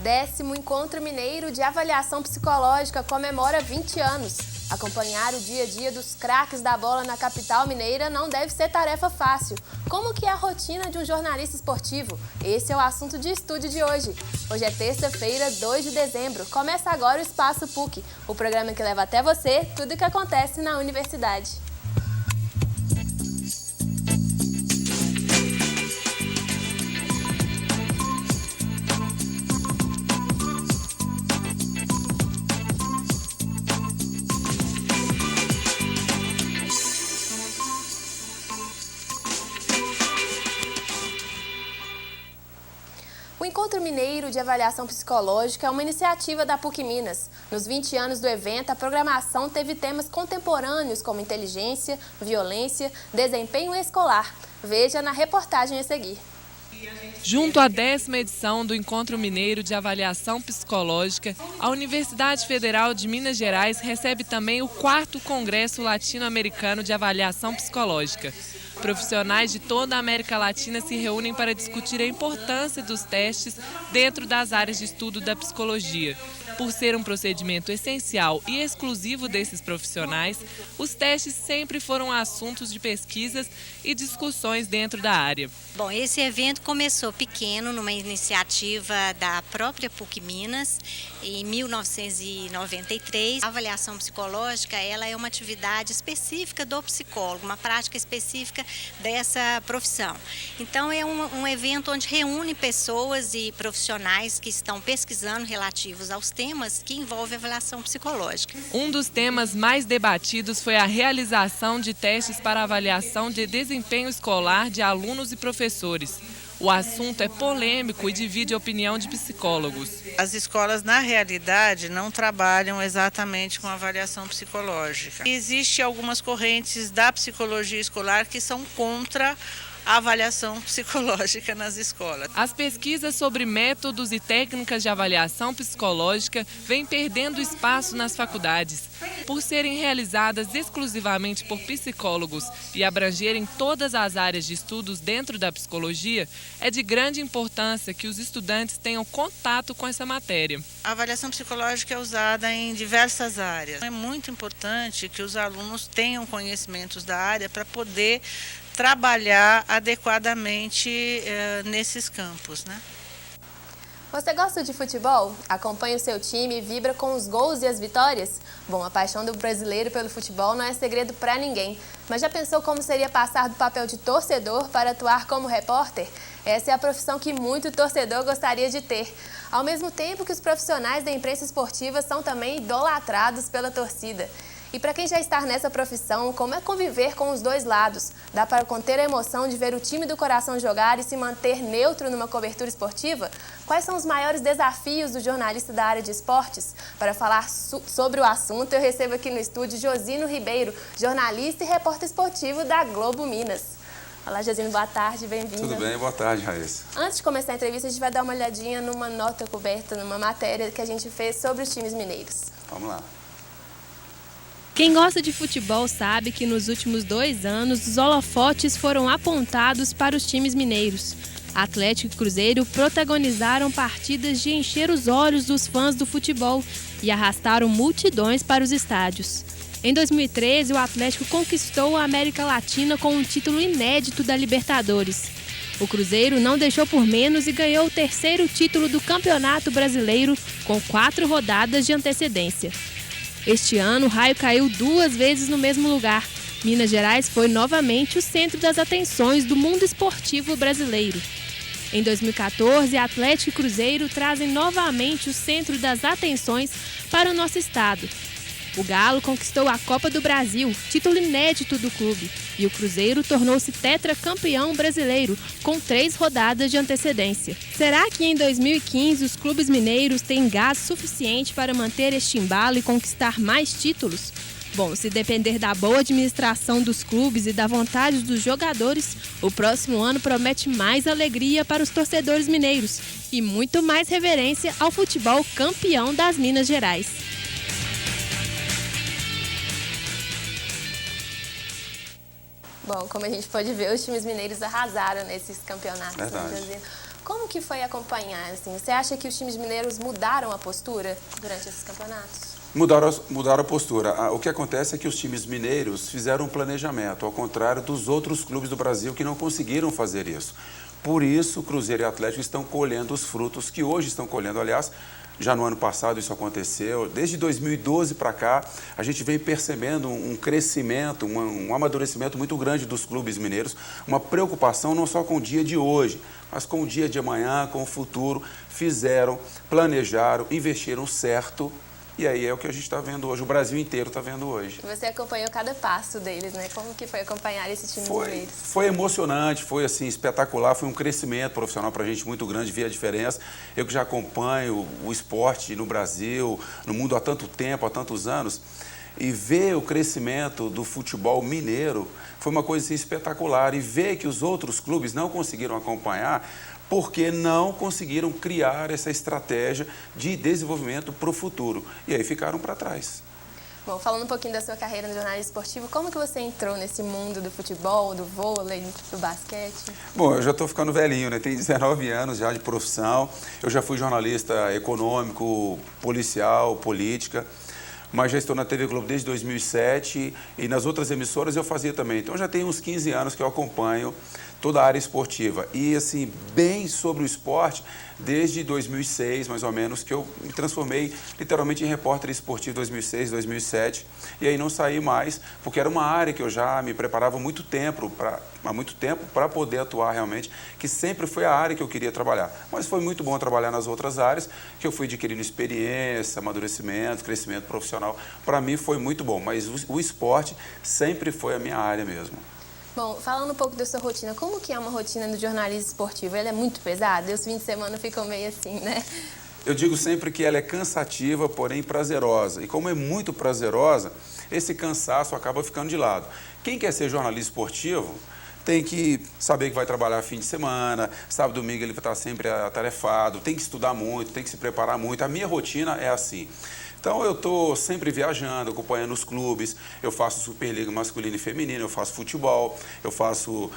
10º Encontro Mineiro de Avaliação Psicológica comemora 20 anos. Acompanhar o dia a dia dos craques da bola na capital mineira não deve ser tarefa fácil. Como que é a rotina de um jornalista esportivo? Esse é o assunto de estúdio de hoje. Hoje é terça-feira, 2 de dezembro. Começa agora o Espaço PUC, o programa que leva até você tudo o que acontece na universidade. O Encontro Mineiro de Avaliação Psicológica é uma iniciativa da PUC Minas. Nos 20 anos do evento, a programação teve temas contemporâneos como inteligência, violência, desempenho escolar. Veja na reportagem a seguir. Junto à 10ª edição do Encontro Mineiro de Avaliação Psicológica, a Universidade Federal de Minas Gerais recebe também o 4º Congresso Latino-Americano de Avaliação Psicológica. Profissionais de toda a América Latina se reúnem para discutir a importância dos testes dentro das áreas de estudo da psicologia. Por ser um procedimento essencial e exclusivo desses profissionais, os testes sempre foram assuntos de pesquisas e discussões dentro da área. Bom, esse evento começou pequeno, numa iniciativa da própria PUC Minas, em 1993. A avaliação psicológica, ela é uma atividade específica do psicólogo, uma prática específica dessa profissão. Então, é um evento onde reúne pessoas e profissionais que estão pesquisando relativos aos temas que envolvem avaliação psicológica. Um dos temas mais debatidos foi a realização de testes para avaliação de desempenho escolar de alunos e professores. O assunto é polêmico e divide a opinião de psicólogos. As escolas, na realidade, não trabalham exatamente com avaliação psicológica. Existem algumas correntes da psicologia escolar que são contra a avaliação psicológica nas escolas. As pesquisas sobre métodos e técnicas de avaliação psicológica vêm perdendo espaço nas faculdades. Por serem realizadas exclusivamente por psicólogos e abrangerem todas as áreas de estudos dentro da psicologia, é de grande importância que os estudantes tenham contato com essa matéria. A avaliação psicológica é usada em diversas áreas. É muito importante que os alunos tenham conhecimentos da área para poder trabalhar adequadamente nesses campos, né? Você gosta de futebol? Acompanha o seu time e vibra com os gols e as vitórias? Bom, a paixão do brasileiro pelo futebol não é segredo para ninguém. Mas já pensou como seria passar do papel de torcedor para atuar como repórter? Essa é a profissão que muito torcedor gostaria de ter. Ao mesmo tempo que os profissionais da imprensa esportiva são também idolatrados pela torcida. E para quem já está nessa profissão, como é conviver com os dois lados? Dá para conter a emoção de ver o time do coração jogar e se manter neutro numa cobertura esportiva? Quais são os maiores desafios do jornalista da área de esportes? Para falar sobre o assunto, eu recebo aqui no estúdio Josino Ribeiro, jornalista e repórter esportivo da Globo Minas. Olá, Josino, boa tarde, bem-vindo. Tudo bem, boa tarde, Raíssa. Antes de começar a entrevista, a gente vai dar uma olhadinha numa nota coberta, numa matéria que a gente fez sobre os times mineiros. Vamos lá. Quem gosta de futebol sabe que nos últimos 2 anos os holofotes foram apontados para os times mineiros. Atlético e Cruzeiro protagonizaram partidas de encher os olhos dos fãs do futebol e arrastaram multidões para os estádios. Em 2013, o Atlético conquistou a América Latina com um título inédito da Libertadores. O Cruzeiro não deixou por menos e ganhou o 3º título do Campeonato Brasileiro com 4 rodadas de antecedência. Este ano, o raio caiu 2 vezes no mesmo lugar. Minas Gerais foi novamente o centro das atenções do mundo esportivo brasileiro. Em 2014, Atlético e Cruzeiro trazem novamente o centro das atenções para o nosso estado. O Galo conquistou a Copa do Brasil, título inédito do clube, e o Cruzeiro tornou-se tetracampeão brasileiro, com 3 rodadas de antecedência. Será que em 2015 os clubes mineiros têm gás suficiente para manter este embalo e conquistar mais títulos? Bom, se depender da boa administração dos clubes e da vontade dos jogadores, o próximo ano promete mais alegria para os torcedores mineiros e muito mais reverência ao futebol campeão das Minas Gerais. Bom, como a gente pode ver, os times mineiros arrasaram nesses campeonatos. Verdade. No Brasil. Como que foi acompanhar, assim? Você acha que os times mineiros mudaram a postura durante esses campeonatos? Mudaram a postura. O que acontece é que os times mineiros fizeram um planejamento, ao contrário dos outros clubes do Brasil que não conseguiram fazer isso. Por isso, Cruzeiro e Atlético estão colhendo os frutos que hoje estão colhendo. Aliás, já no ano passado isso aconteceu. Desde 2012 para cá, a gente vem percebendo um crescimento, um amadurecimento muito grande dos clubes mineiros, uma preocupação não só com o dia de hoje, mas com o dia de amanhã, com o futuro. Fizeram, planejaram, investiram certo. E aí é o que a gente está vendo hoje, o Brasil inteiro está vendo hoje. Você acompanhou cada passo deles, né? Como que foi acompanhar esse time mineiro? Foi emocionante, foi assim, espetacular, foi um crescimento profissional para a gente muito grande, ver a diferença. Eu que já acompanho o esporte no Brasil, no mundo há tanto tempo, há tantos anos, e ver o crescimento do futebol mineiro foi uma coisa assim, espetacular. E ver que os outros clubes não conseguiram acompanhar, porque não conseguiram criar essa estratégia de desenvolvimento para o futuro. E aí ficaram para trás. Bom, falando um pouquinho da sua carreira no jornalismo esportivo, como que você entrou nesse mundo do futebol, do vôlei, do basquete? Bom, eu já estou ficando velhinho, né? Tenho 19 anos já de profissão. Eu já fui jornalista econômico, policial, política. Mas já estou na TV Globo desde 2007 e nas outras emissoras eu fazia também. Então já tenho uns 15 anos que eu acompanho toda a área esportiva. E, assim, bem sobre o esporte, desde 2006, mais ou menos, que eu me transformei literalmente em repórter esportivo 2006, 2007. E aí não saí mais, porque era uma área que eu já me preparava há muito tempo para poder atuar realmente, que sempre foi a área que eu queria trabalhar. Mas foi muito bom trabalhar nas outras áreas, que eu fui adquirindo experiência, amadurecimento, crescimento profissional. Para mim foi muito bom, mas o esporte sempre foi a minha área mesmo. Bom, falando um pouco da sua rotina, como que é uma rotina do jornalismo esportivo? Ela é muito pesada? Os fins de semana ficam meio assim, né? Eu digo sempre que ela é cansativa, porém prazerosa. E como é muito prazerosa, esse cansaço acaba ficando de lado. Quem quer ser jornalista esportivo tem que saber que vai trabalhar fim de semana, sábado, domingo ele vai estar sempre atarefado, tem que estudar muito, tem que se preparar muito. A minha rotina é assim. Então, eu estou sempre viajando, acompanhando os clubes, eu faço Superliga masculina e feminina, eu faço futebol, eu faço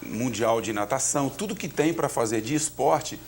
Mundial de natação, tudo que tem para fazer de esporte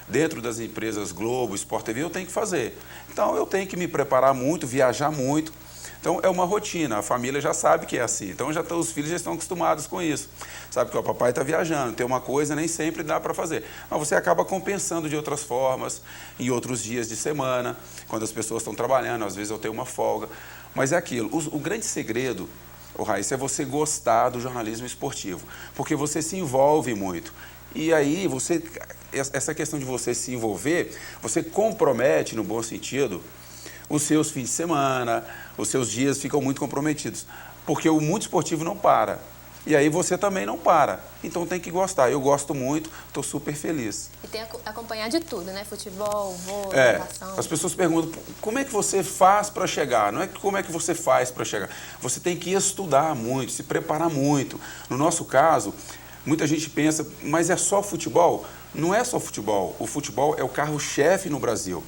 dentro das empresas Globo, Sport TV, eu tenho que fazer. Então, eu tenho que me preparar muito, viajar muito. Então, é uma rotina, a família já sabe que é assim. Então, os filhos já estão acostumados com isso. Sabe que o papai está viajando, tem uma coisa, nem sempre dá para fazer. Mas você acaba compensando de outras formas, em outros dias de semana, quando as pessoas estão trabalhando, às vezes eu tenho uma folga. Mas é aquilo, o grande segredo, Raíssa, é você gostar do jornalismo esportivo, porque você se envolve muito. E aí, essa questão de você se envolver, você compromete, no bom sentido, os seus fins de semana, os seus dias ficam muito comprometidos, porque o mundo esportivo não para. E aí você também não para. Então tem que gostar. Eu gosto muito, estou super feliz. E tem que acompanhar de tudo, né? Futebol, vôlei, natação. As pessoas perguntam, como é que você faz para chegar? Não é como é que você faz para chegar. Você tem que estudar muito, se preparar muito. No nosso caso, muita gente pensa, mas é só futebol? Não é só futebol. O futebol é o carro-chefe no Brasil.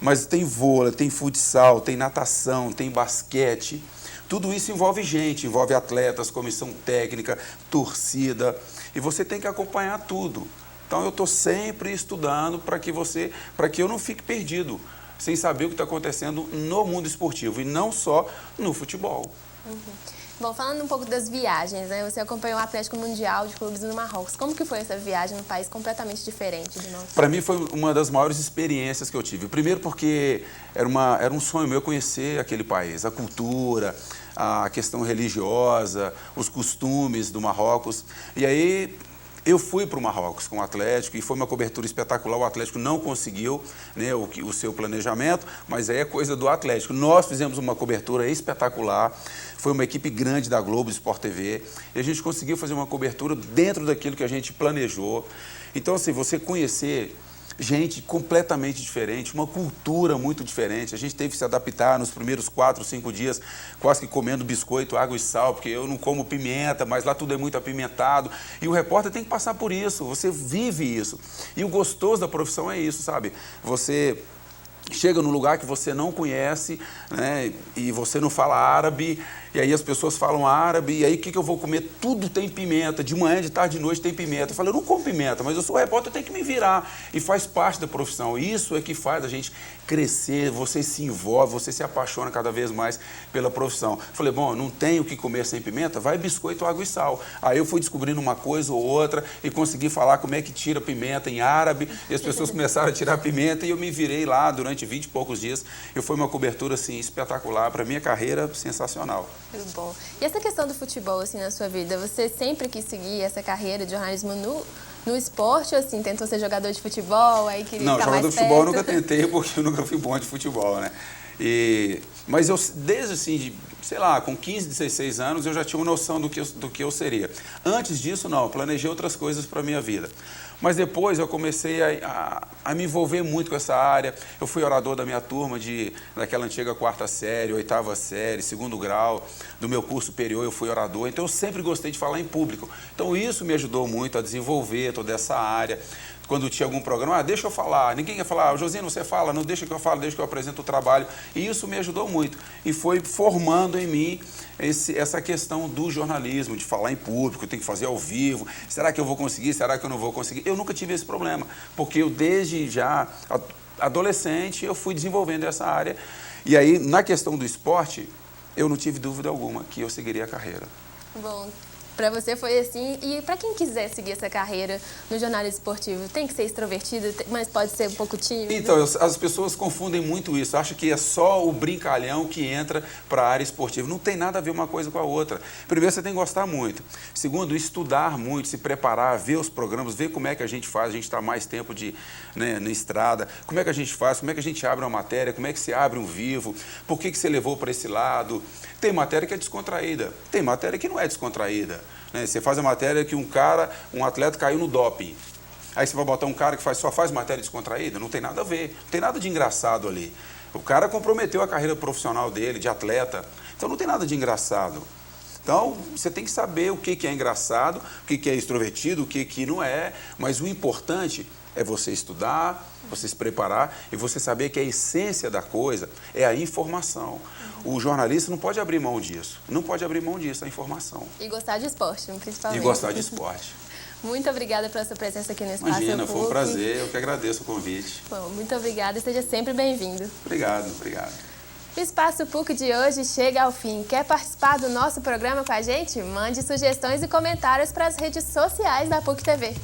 Mas tem vôlei, tem futsal, tem natação, tem basquete. Tudo isso envolve gente, envolve atletas, comissão técnica, torcida. E você tem que acompanhar tudo. Então, eu estou sempre estudando para que eu não fique perdido, sem saber o que está acontecendo no mundo esportivo, e não só no futebol. Uhum. Bom, falando um pouco das viagens, né? Você acompanhou o Atlético Mundial de Clubes no Marrocos. Como que foi essa viagem num país completamente diferente do nosso? Para mim foi uma das maiores experiências que eu tive. Primeiro porque era um sonho meu conhecer aquele país, a cultura, a questão religiosa, os costumes do Marrocos. E aí eu fui para o Marrocos com o Atlético e foi uma cobertura espetacular. O Atlético não conseguiu, né, o seu planejamento, mas aí é coisa do Atlético. Nós fizemos uma cobertura espetacular. Foi uma equipe grande da Globo, Sport TV, e a gente conseguiu fazer uma cobertura dentro daquilo que a gente planejou. Então, assim, você conhecer gente completamente diferente, uma cultura muito diferente. A gente teve que se adaptar nos primeiros 4, 5 dias, quase que comendo biscoito, água e sal, porque eu não como pimenta, mas lá tudo é muito apimentado. E o repórter tem que passar por isso, você vive isso. E o gostoso da profissão é isso, sabe? Você chega num lugar que você não conhece, né, e você não fala árabe, e aí as pessoas falam árabe, e aí o que eu vou comer? Tudo tem pimenta, de manhã, de tarde, de noite tem pimenta. Eu falei, eu não como pimenta, mas eu sou repórter, eu tenho que me virar. E faz parte da profissão. Isso é que faz a gente crescer, você se envolve, você se apaixona cada vez mais pela profissão. Eu falei, bom, não tenho o que comer sem pimenta? Vai biscoito, água e sal. Aí eu fui descobrindo uma coisa ou outra e consegui falar como é que tira pimenta em árabe, e as pessoas começaram a tirar pimenta, e eu me virei lá durante 20 e poucos dias. E foi uma cobertura, assim, espetacular. Para minha carreira, sensacional. Muito bom. E essa questão do futebol, assim, na sua vida, você sempre quis seguir essa carreira de jornalismo no esporte, ou assim, tentou ser jogador de futebol, aí queria Não, ficar jogador mais de futebol eu perto? nunca tentei, porque eu nunca fui bom de futebol, né? Mas eu, desde assim, sei lá, com 15, 16 anos, eu já tinha uma noção do que eu seria. Antes disso, não, eu planejei outras coisas para a minha vida. Mas depois eu comecei a me envolver muito com essa área. Eu fui orador da minha turma, daquela antiga 4ª série, 8ª série, 2º grau. Do meu curso superior eu fui orador. Então eu sempre gostei de falar em público. Então isso me ajudou muito a desenvolver toda essa área. Quando tinha algum programa, deixa eu falar. Ninguém quer falar, Josino, você fala, não deixa que eu falo, deixa que eu apresento o trabalho. E isso me ajudou muito. E foi formando em mim essa questão do jornalismo, de falar em público, tem que fazer ao vivo. Será que eu vou conseguir? Será que eu não vou conseguir? Eu nunca tive esse problema, porque eu desde já adolescente eu fui desenvolvendo essa área. E aí, na questão do esporte, eu não tive dúvida alguma que eu seguiria a carreira. Bom, para você foi assim, e para quem quiser seguir essa carreira no jornalismo esportivo, tem que ser extrovertido, mas pode ser um pouco tímido? Então, as pessoas confundem muito isso, acham que é só o brincalhão que entra para a área esportiva. Não tem nada a ver uma coisa com a outra. Primeiro, você tem que gostar muito. Segundo, estudar muito, se preparar, ver os programas, ver como é que a gente faz, a gente está mais tempo na estrada, como é que a gente faz, como é que a gente abre uma matéria, como é que se abre um vivo, por que você levou para esse lado. Tem matéria que é descontraída, tem matéria que não é descontraída. Né? Você faz a matéria que um atleta caiu no doping. Aí você vai botar um cara que só faz matéria descontraída? Não tem nada a ver, não tem nada de engraçado ali. O cara comprometeu a carreira profissional dele, de atleta, então não tem nada de engraçado. Então, você tem que saber o que é engraçado, o que é extrovertido, o que não é, mas o importante é você estudar, você se preparar e você saber que a essência da coisa é a informação. O jornalista não pode abrir mão disso, não pode abrir mão disso, a informação. E gostar de esporte, principalmente. E gostar de esporte. Muito obrigada pela sua presença aqui no Espaço Imagina, PUC. foi um prazer, eu que agradeço o convite. Bom, muito obrigada e seja sempre bem-vindo. Obrigado. O Espaço PUC de hoje chega ao fim. Quer participar do nosso programa com a gente? Mande sugestões e comentários para as redes sociais da PUC TV.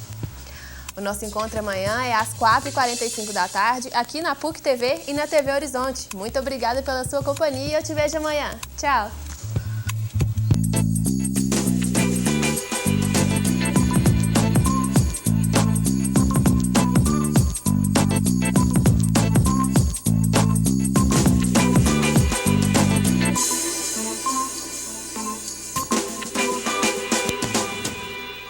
O nosso encontro amanhã é às 4h45 da tarde, aqui na PUC TV e na TV Horizonte. Muito obrigada pela sua companhia e eu te vejo amanhã. Tchau!